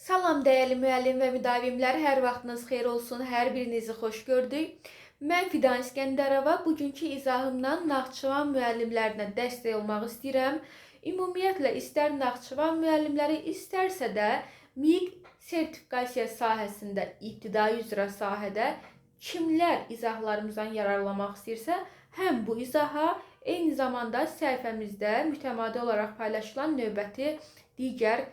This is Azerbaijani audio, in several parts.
Salam dəyərli müəllim və müdavimlər, hər vaxtınız xeyir olsun, hər birinizi xoş gördük. Mən Fidan İskəndərova, bugünkü izahımdan Naxçıvan müəllimlərinə dəstək olmaq istəyirəm. Ümumiyyətlə, istər Naxçıvan müəllimləri, istərsə də MİQ sertifikasiya sahəsində, ibtidai üzrə sahədə kimlər izahlarımızdan yararlanmaq istəyirsə, həm bu izaha, eyni zamanda səhifəmizdə mütəmadi olaraq paylaşılan növbəti digər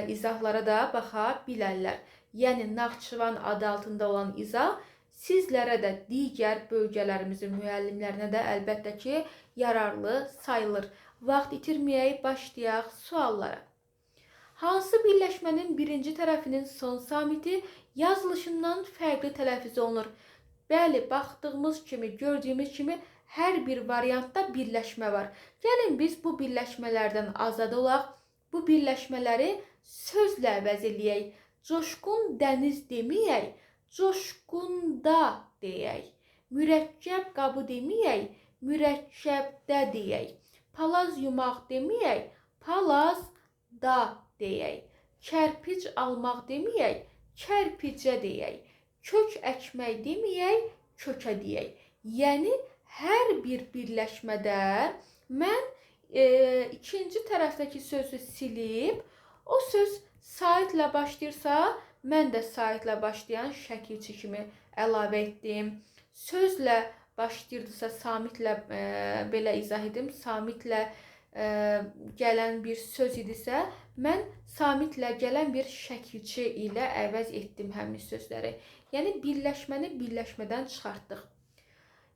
izahlara da baxa bilərlər. Yəni, Naxçıvan adı altında olan izah sizlərə də digər bölgələrimizin müəllimlərinə də əlbəttə ki, yararlı sayılır. Vaxt itirməyək, başlayaq suallara. Hansı birləşmənin birinci tərəfinin son samiti yazılışından fərqli tələffüz olunur? Bəli, baxdığımız kimi, gördüyümüz kimi hər bir variantda birləşmə var. Gəlin biz bu birləşmələrdən azad olaq. Bu birləşmələri sözlə əvəz eləyək. Coşqun dəniz deməyək, coşqunda deyək. Mürəkkəb qabı deməyək, mürəkkəbdə deyək. Palaz yumaq deməyək, palazda deyək. Kərpic almaq deməyək, kərpicə deyək. Kök əkmək deməyək, kökə deyək. Yəni, hər bir birləşmədə mən ikinci tərəfdəki sözü silib, o söz saitlə başlayırsa, mən də saitlə başlayan şəkilçi kimi əlavə etdim. Sözlə başlayırdısa, samitlə belə izah edim, samitlə gələn bir söz idisə, mən samitlə gələn bir şəkilçi ilə əvəz etdim həmin sözləri. Yəni, birləşməni birləşmədən çıxartdıq.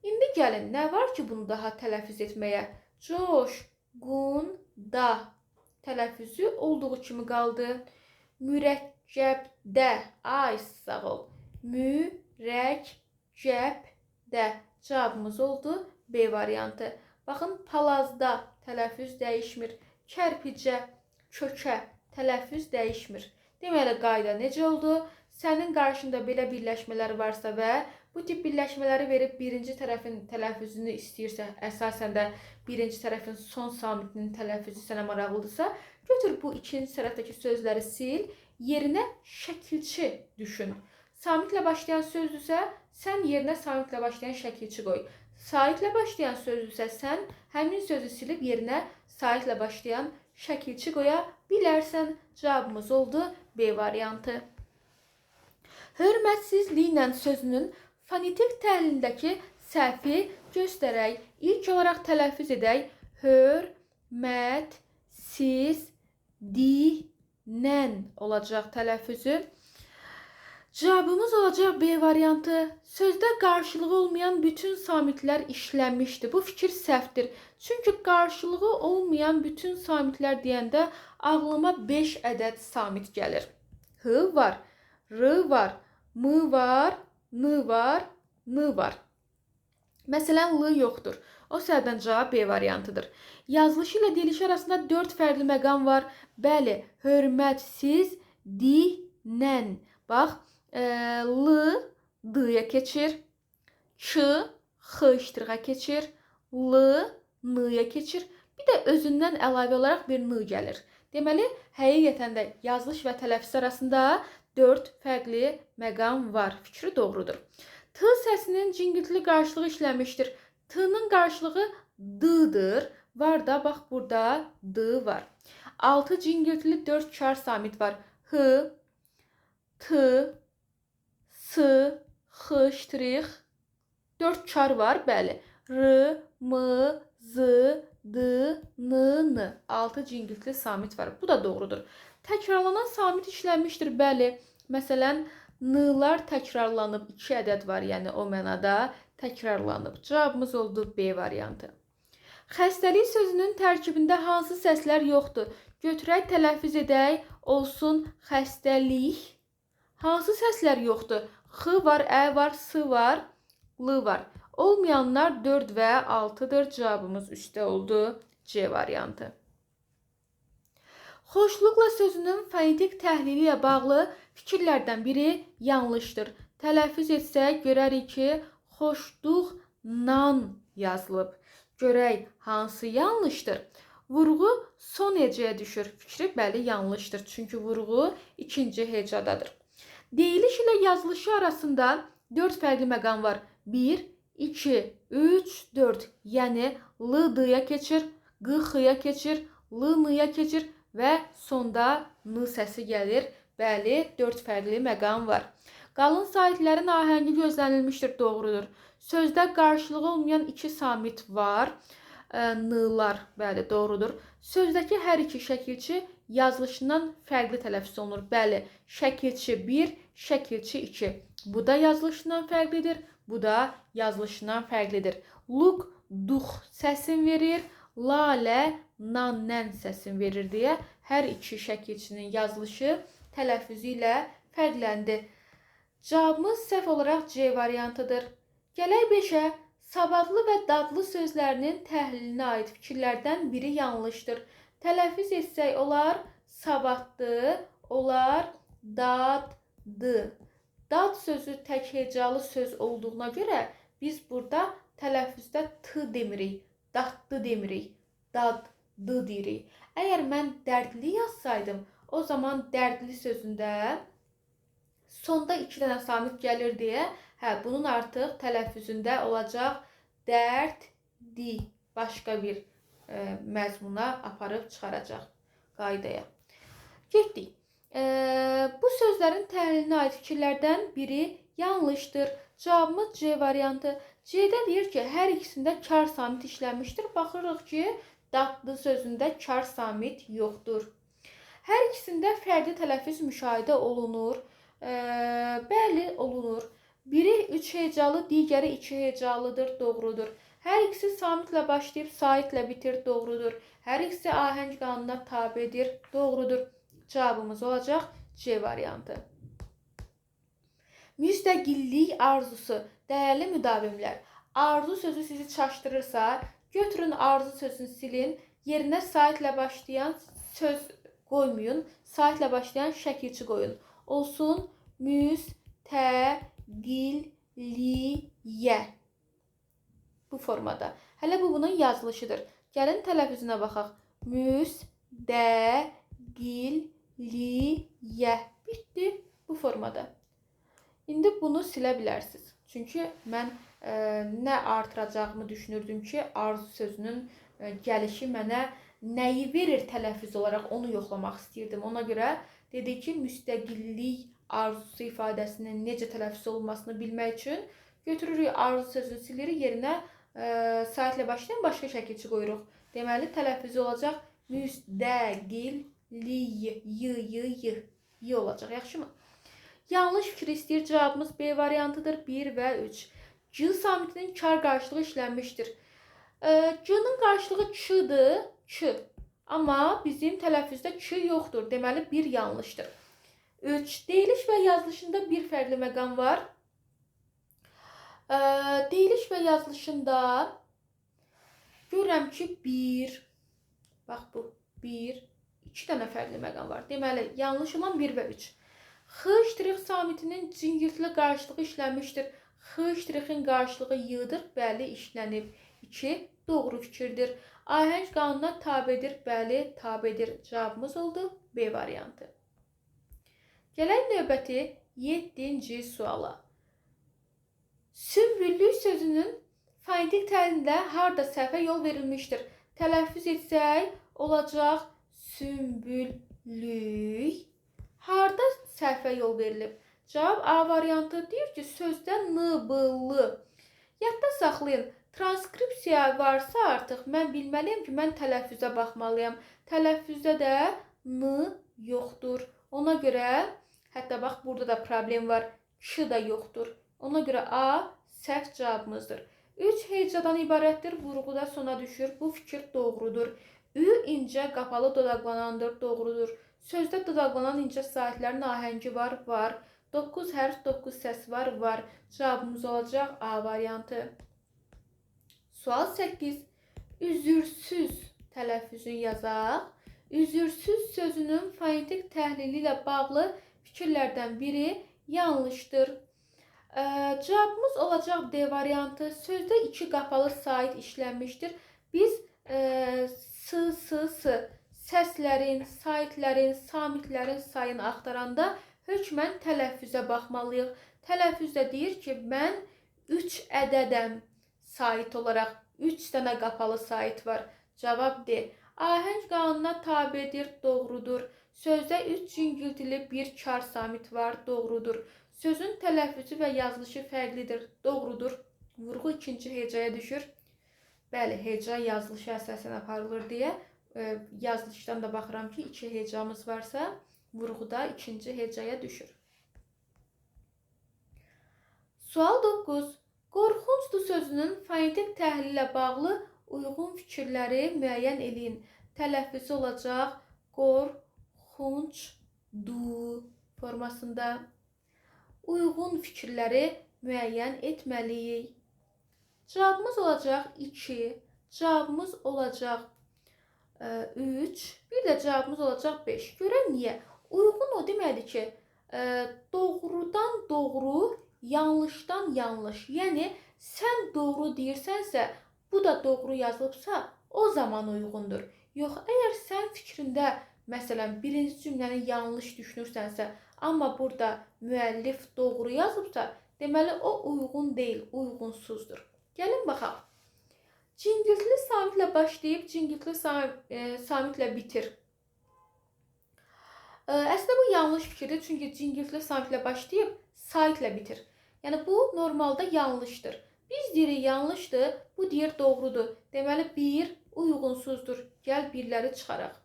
İndi gəlin, nə var ki, bunu daha tələffüz etməyə? Coşqunda tələffüzü olduğu kimi qaldı. Mürəkkəbdə, ay sağ ol. Mürəkkəbdə cavabımız oldu B variantı. Baxın, palazda tələffüz dəyişmir. Kərpicə, kökə tələffüz dəyişmir. Deməli, qayda necə oldu? Sənin qarşında belə birləşmələr varsa və bu tip birləşmələri verib birinci tərəfin tələffüzünü istəyirsə, əsasən də birinci tərəfin son samitinin tələffüzü sənə maraqlıdırsa, götür bu ikinci tərəfdəki sözləri sil, yerinə şəkilçi düşün. Samitlə başlayan sözdürsə, sən yerinə samitlə başlayan şəkilçi qoy. Saitlə başlayan sözdürsə, sən həmin sözü silib yerinə saitlə başlayan şəkilçi qoya bilərsən. Cavabımız oldu B variantı. Hörmətsizliklə sözünün fonetik təhlilindəki səhvi göstərək. İlk olaraq tələffüz edək. Hörmətsizliklə olacaq tələffüzü. Cavabımız olacaq B variantı. Sözdə qarşılığı olmayan bütün samitlər işlənmişdir. Bu fikir səhvdir. Çünki qarşılığı olmayan bütün samitlər deyəndə ağlıma 5 ədəd samit gəlir. H var, R var, M var, N var, N var. Məsələn, L yoxdur. O səbəbdən cavab B variantıdır. Yazılışı ilə deyilişi arasında 4 fərqli məqam var. Bəli, hörmətsiz, dinən. Bax, L D-yə keçir, Ç X-yə keçir, L N-yə keçir. Bir də özündən əlavə olaraq bir N gəlir. Deməli, həqiqətən də yazılış və tələffüz arasında 4 fərqli məqam var. Fikri doğrudur. T səsinin cingiltili qarşılığı işlənmişdir. T-nın qarşılığı D-dır. Var da, bax, burada D var. 6 cingiltili 4 kar samit var. H, T, S, X, 4 kar var, bəli. R, M, Z, D, N. 6 cingiltili samit var. Bu da doğrudur. Təkrarlanan samit işlənmişdir, bəli. Məsələn, N-lar təkrarlanıb, 2 ədəd var, yəni o mənada təkrarlanıb. Cavabımız oldu B variantı. Xəstəlik sözünün tərkibində hansı səslər yoxdur? Götürək, tələffüz edək, olsun xəstəlik. Hansı səslər yoxdur? X var, Ə var, S var, L var. Olmayanlar 4 və 6-dır. Cavabımız 3-də oldu. C variantı. Xoşluqla sözünün fonetik təhlili ilə bağlı fikirlərdən biri yanlışdır. Tələffüz etsək, görərik ki, xoşluqla yazılıb. Görək, hansı yanlışdır? Vurğu son hecəyə düşür. Fikri bəli yanlışdır. Çünki vurğu ikinci hecadadır. Deyiliş ilə yazılışı arasında 4 fərqli məqam var. 1, 2, 3, 4. Yəni l-dıya keçir, q-xıya keçir, l-nıya keçir və sonda n səsi gəlir. Bəli, 4 fərqli məqam var. Qalın saitlərin ahəngi gözlənilmişdir, doğrudur. Sözdə qarşılığı olmayan 2 samit var. N-lar, bəli, doğrudur. Sözdəki hər iki şəkilçi yazılışından fərqli tələffüz olunur. Bəli, şəkilçi 1, şəkilçi 2. Bu da yazılışından fərqlidir, bu da yazılışından fərqlidir. Luq, dux səsin verir, lalə, nan-nən səsin verir deyə hər iki şəkilçinin yazılışı tələffüzü ilə fərqləndi. Cavabımız səhv olaraq C variantıdır. Gələk 5-ə. Savadlı və dadlı sözlərinin təhlilinə aid fikirlərdən biri yanlışdır. Tələffüz etsək olar savadlı, olar daddı. Dad sözü tək hecalı söz olduğuna görə biz burada tələffüzdə t demirik, daddı demirik, daddı deyirik. Əgər mən dərdli yazsaydım, o zaman dərdli sözündə sonda 2 dənə samit gəlir deyə, bunun artıq tələffüzündə olacaq dərddi, başqa bir məzmuna aparıb çıxaracaq qaydaya. Getdik. Bu sözlərin təhlilinə aid fikirlərdən biri yanlışdır. Cavabımız C variantı. C-də deyir ki, hər ikisində kar samit işlənmişdir. Baxırıq ki, dadlı sözündə kar samit yoxdur. Hər ikisində fərqli tələffüz müşahidə olunur. Bəli, olunur. Biri 3 hecalı, digəri 2 hecalıdır, doğrudur. Hər ikisi samitlə başlayıb saitlə bitir, doğrudur. Hər ikisi ahəng qanununa tabedir, doğrudur. Cavabımız olacaq C variantı. Müstəqillik arzusu, dəyərli müdavimlər. Arzu sözü sizi çaşdırırsa, götürün arzu sözünü silin, yerinə saitlə başlayan söz qoymayın, saitlə başlayan şəkilçi qoyun. Olsun müstəqilliyə. Bu formada. Hələ bu bunun yazılışıdır. Gəlin tələffüzünə baxaq. Müstəqilliyə. Bitdi bu formada. İndi bunu silə bilərsiniz. Çünki mən nə artıracağımı düşünürdüm ki, arzu sözünün gəlişi mənə nəyi verir tələffüz olaraq onu yoxlamaq istəyirdim. Ona görə dedik ki, müstəqillik arzusu ifadəsinin necə tələffüz olunmasını bilmək üçün götürürük arzu sözünü silirik, yerinə saitlə başlayan başqa şəkilçi qoyuruq. Deməli, tələffüzü olacaq müstəqilliy olacaq. Yaxşımı? Yanlış fikir istəyir. Cavabımız B variantıdır. 1 və 3. C samitinin kar qarşılığı işlənmişdir. C-nin qarşılığı ç-dır. Ç. Amma bizim tələffüzdə ç yoxdur. Deməli, 1 yanlışdır. 3. Deyiliş və yazılışında bir fərqli məqam var. Deyiliş və yazılışında görürəm ki, 1, bax bu, 1, 2 dənə fərqli məqam var. Deməli, yanlış olan 1 və 3. X- samitinin cingiltili qarşılığı işlənmişdir. X-in qarşılığı y-dır. Bəli, işlənib. 2, doğru fikirdir. Ahəng qanununa tabedir. Bəli, tabedir. Cavabımız oldu B variantı. Gələk növbəti 7-ci suala. Sümbüllük sözünün fonetik təhlilində harda səhvə yol verilmişdir? Tələffüz etsək olacaq sümbüllük. Harda səhvə yol verilib? Cavab A variantı deyir ki, sözdə n-b-l. Yadda saxlayın, transkripsiya varsa artıq mən bilməliyəm ki, mən tələffüzə baxmalıyam. Tələffüzdə də n yoxdur. Ona görə, hətta bax, burada da problem var, ç da yoxdur. Ona görə A səhv cavabımızdır. 3 hecadan ibarətdir, vurğuda sona düşür. Bu fikir doğrudur. Ü incə qapalı dodaqlanandır, doğrudur. Sözdə dodaqlanan incə saitlərin ahəngi var, var. 9 hərf, 9 səs var, var. Cavabımız olacaq A variantı. Sual 8. Üzürsüz tələffüzünü yazaq. Üzürsüz sözünün fonetik təhlili ilə bağlı fikirlərdən biri yanlışdır. Cavabımız olacaq D variantı. Sözdə 2 qapalı sait işlənmişdir. Biz s. Səslərin, saitlərin, samitlərin sayını axtaranda hökmən tələffüzə baxmalıyıq. Tələffüzdə deyir ki, mən 3 ədədəm. Sait olaraq 3 dənə qapalı sait var. Cavab D. Ahəng qanununa tabedir, doğrudur. Sözdə 3 cingiltili bir kar samit var, doğrudur. Sözün tələffüzü və yazılışı fərqlidir, doğrudur. Vurğu ikinci hecaya düşür. Bəli, heca yazılışı əsasən aparılır deyə yazılışdan da baxıram ki, 2 hecamız varsa, vurğuda ikinci hecaya düşür. Sual 9. Qorxuncdur sözünün fonetik təhlillə bağlı uyğun fikirləri müəyyən eləyin. Tələffüzü olacaq qorxunc du formasında. Uyğun fikirləri müəyyən etməliyik. Cavabımız olacaq 2, cavabımız olacaq 3, bir də cavabımız olacaq 5. Görək niyə? Uyğun o deməkdir ki, doğrudan doğru, yanlışdan yanlış. Yəni, sən doğru deyirsənsə, bu da doğru yazılıbsa, o zaman uyğundur. Yox, əgər sən fikrində, məsələn, birinci cümləni yanlış düşünürsənsə, amma burada müəllif doğru yazıbsa, deməli, o uyğun deyil, uyğunsuzdur. Gəlin baxaq. Cingiltili samitlə başlayıb, cingiltili samitlə bitir. Əslində bu yanlış fikirdir, çünki cingiltili samitlə başlayıb, saitlə bitir. Yəni bu normalda yanlışdır. Biz deyirik yanlışdır, bu deyir doğrudur. Deməli 1 uyğunsuzdur. Gəl birləri çıxaraq.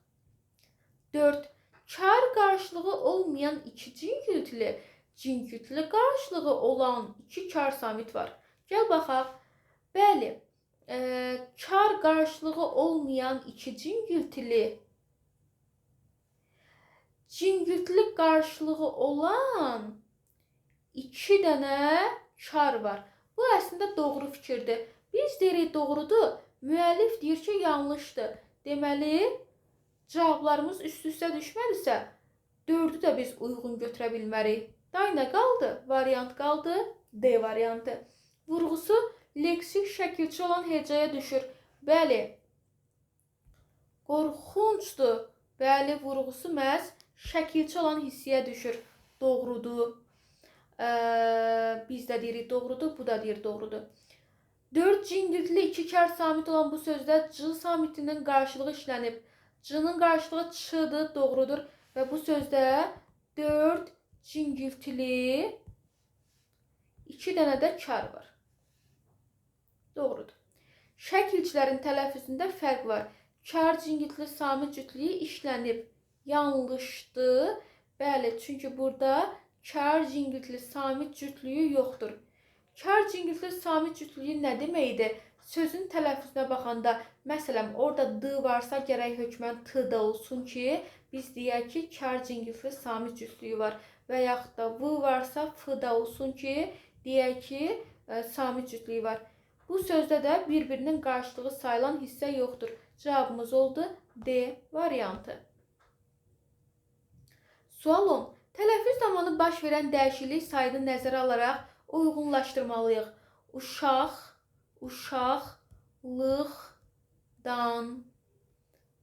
4. Kar qarşılığı olmayan 2 cingiltili qarşılığı olan 2 kar samit var. Gəl baxaq. Bəli, kar qarşılığı olmayan 2 cingiltili qarşılığı olan 2 dənə kar var. Bu əslində doğru fikirdir. Biz deyirik doğrudur, müəllif deyir ki, yanlışdır. Deməli, cavablarımız üst-üstə düşməlisə, 4'ü də biz uyğun götürə bilmərik. Day nə qaldı? Variant qaldı. D variantı. Vurğusu leksik şəkilçi olan hecaya düşür. Bəli, qorxuncdur. Bəli, vurğusu məhz şəkilçi olan hissiyə düşür. Doğrudur. Biz də deyirik doğrudur, bu da deyir doğrudur. 4 cingiltili 2 kar samit olan bu sözdə c samitinin qarşılığı işlənib. C-nin qarşılığı ç-dır, doğrudur. Və bu sözdə 4 cingiltili 2 dənə də kar var. Doğrudur. Şəkilçilərin tələffüzündə fərq var. Kar cingiltili samit cütlüyü işlənib. Yanlışdır. Bəli, çünki burada kar cingiltili samit cütlüyü yoxdur. Kar cingiltili samit cütlüyü nə deməkdir? Sözün tələffüzünə baxanda, məsələn, orada d varsa gərək hökmən t da olsun ki, biz deyək ki, kar cingiltili samit cütlüyü var. Və yaxud da v varsa f da olsun ki, deyək ki, samit cütlüyü var. Bu sözdə də bir-birinin qarşılığı sayılan hissə yoxdur. Cavabımız oldu D variantı. Sual 10. Tələffüz zamanı baş verən dəyişiklik sayını nəzərə alaraq uyğunlaşdırmalıyıq. Uşaq, uşaqlıqdan,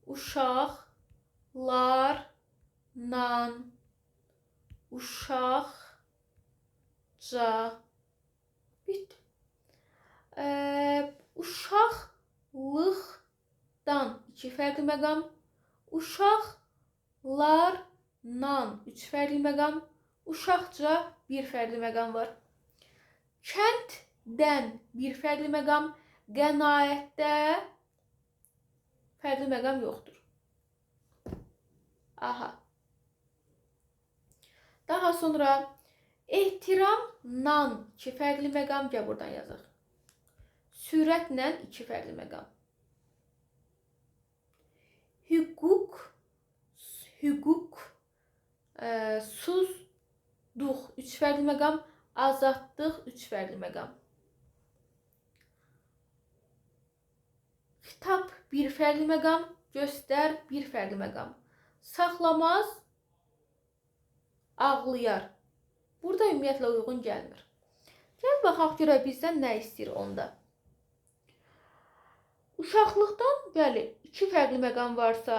uşaqlarnan, uşaqca. Bitti. Uşaqlıqdan 2 fərqli məqam, uşaqlarnan 3 fərqli məqam, uşaqca 1 fərqli məqam var. Kənddən 1 fərqli məqam, qənaətdə fərqli məqam yoxdur. Aha. Daha sonra ehtiramla 2 fərqli məqam, gəl buradan yazaq. Sürətlə 2 fərqli məqam. Hüquqsuzluq 3 fərqli məqam, azadlıq 3 fərqli məqam. Xitab 1 fərqli məqam, göstər 1 fərqli məqam. Saxlamaz, ağlayar. Burada ümumiyyətlə uyğun gəlmir. Gəl baxaq görək bizdən nə istəyir onda. Uşaqlıqdan, bəli, iki fərqli məqam varsa,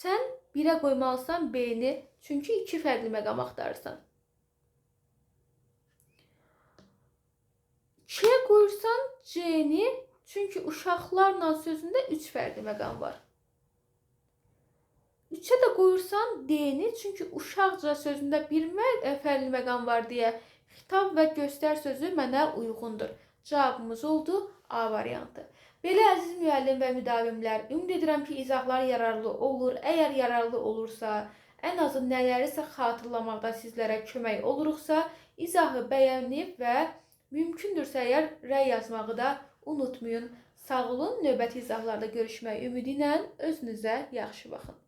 sən 1-ə qoymalısan B-ni, çünki iki fərqli məqam axtarırsan. 2-yə qoyursan C-ni, çünki uşaqlarla sözündə 3 fərqli məqam var. 3-ə də qoyursan D-ni, çünki uşaqca sözündə bir fərqli məqam var deyə xitab və göstər sözü mənə uyğundur. Cavabımız oldu A variantı. Belə əziz müəllim və müdavimlər, ümid edirəm ki, izahlar yararlı olur. Əgər yararlı olursa, ən azı nələrisə xatırlamaqda sizlərə kömək oluruqsa, izahı bəyənib və mümkündürsə əgər rəy yazmağı da unutmayın. Sağ olun, növbəti izahlarda görüşmək ümidi ilə özünüzə yaxşı baxın.